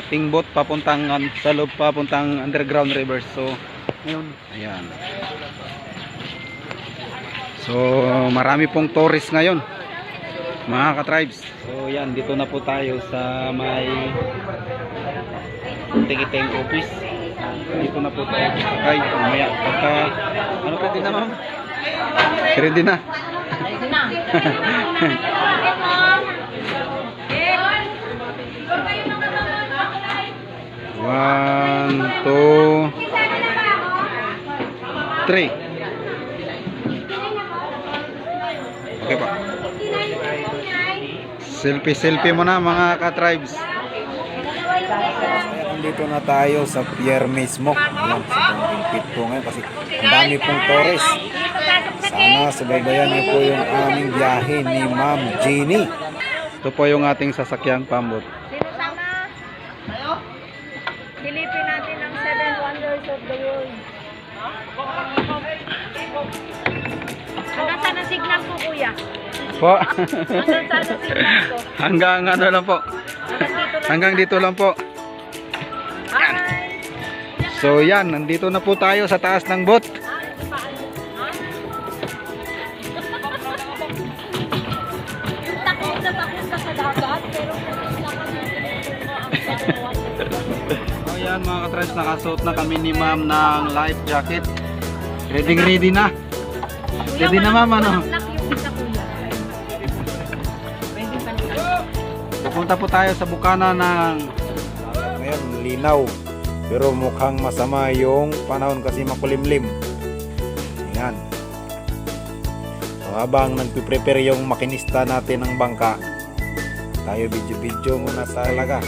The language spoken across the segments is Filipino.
Pingbot papuntang sa loob, papuntang underground river. So ngayon, ayan. So marami pong tourist ngayon, mga ka-tribes. So yan, dito na po tayo sa may ticketing office. Dito na po tayo sakay. Mamaya pagka ano, pwede na ma'am? Ready na. Ready na. 1, 2, 3. Okay pa. Selfie muna mga ka-tribes. Dito na tayo sa pier mismo. Ayan, sa pit po ngayon kasi ang dami pong tourist. Sana subaybayan niyo po yung aming biyahe ni Ma'am Jeannie. Ito po yung ating sasakyang pambot. Sino sama? Silipin natin ang 7 wonders of the world. Hanggang saan ang signal ko, kuya? Po. Hanggang saan ang signal ko? Hanggang ano lang po. Hanggang dito lang po. Yan. So yan, nandito na po tayo sa taas ng boat. Takot ka sa dagat, pero So yan mga ka-tribes, nakasuot na kami ni ma'am ng life jacket. Ready na. Ready na ma'am, ano? Pupunta po tayo sa bukana ng ngayon, linaw. Pero mukhang masama yung panahon kasi makulimlim. Yan. So, habang nagpiprepare yung makinista natin ng bangka, tayo video muna sa alaga.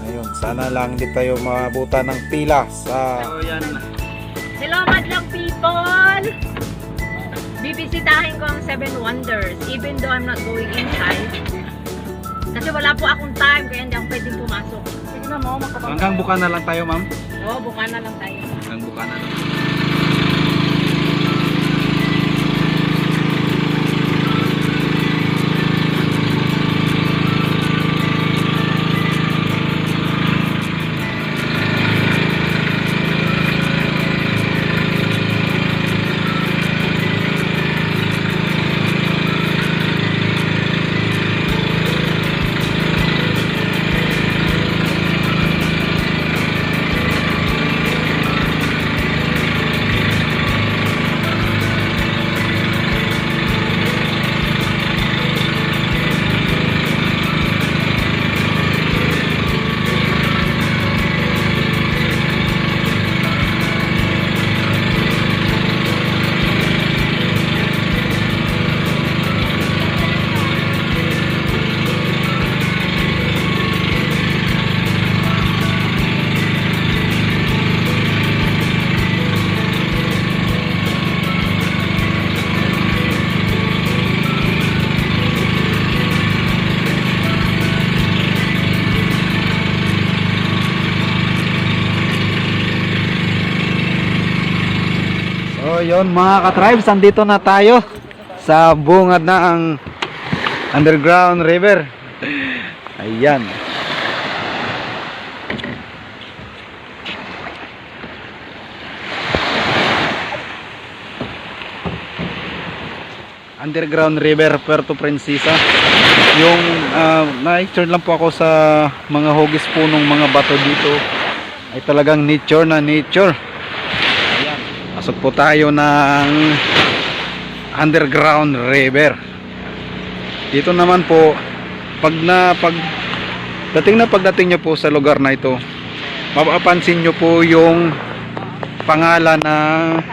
Ngayon, sana lang hindi tayo maabutan ng pila sa... So, yan. Hello madlang people! Bibisitahin ko ang 7 wonders even though I'm not going inside. Kasi wala po akong time kaya hindi ako pwedeng pumasok. Sige na mo, makapag... Hanggang bukana lang tayo, ma'am? Oo, bukana lang tayo. Hanggang bukana lang. So yun mga ka-tribes, andito na tayo sa bungad na ang underground river. Ayan. Underground river Puerto Princesa. Yung na-picture lang po ako sa mga hugis punong mga bato dito. Ay talagang nature na nature. Pasok po tayo ng underground river. Dito naman po pagdating nyo po sa lugar na ito, mapapansin nyo po yung pangalan ng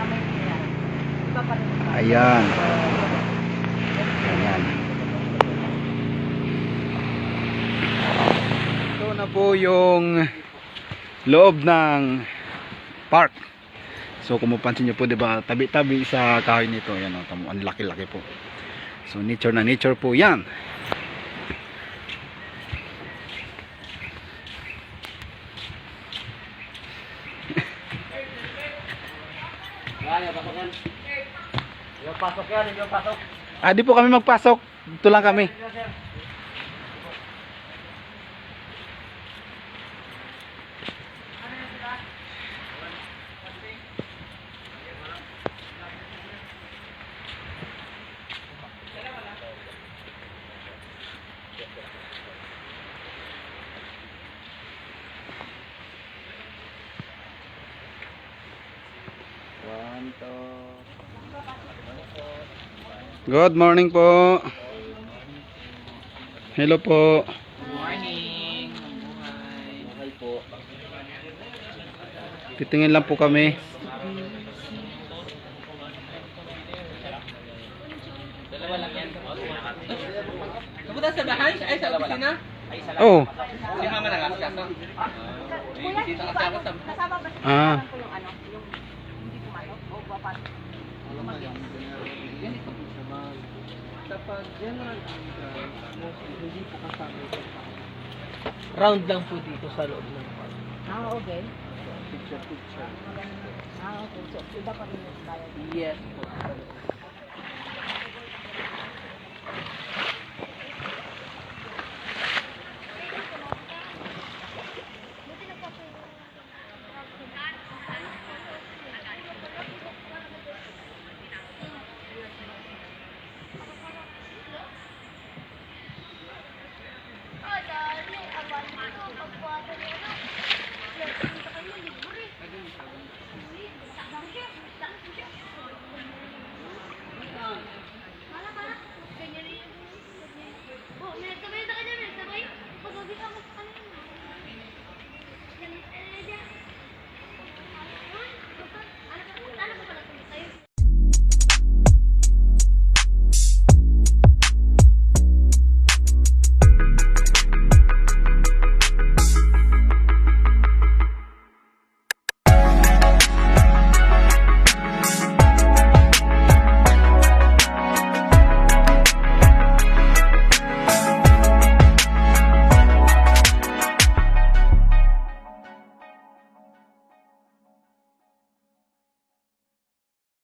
ayan. Ayan. Ito na po yung loob ng park. So kung mapansin nyo po, diba, tabi-tabi sa kahoy nito, yan o, ang laki-laki po. So nature na nature po yan. Di po kami magpasok. Dito lang kami. Good morning po. Hello po. Morning. Buhay po. Titingin lang po kami. Dalawa lang yan. Kapunta sa bahay? Ay, sa opisina? Oh. Si mama na nga. Bisita kasi ako sa... Kasama ba Ah. yung ano? Yung hindi pumasok? O bapat? Kapag general hindi po kasama ito. Round lang po dito sa loob ng park. Ah, okay. Picture. Ah, okay. So, iba pa rin yung bayad. Yes po.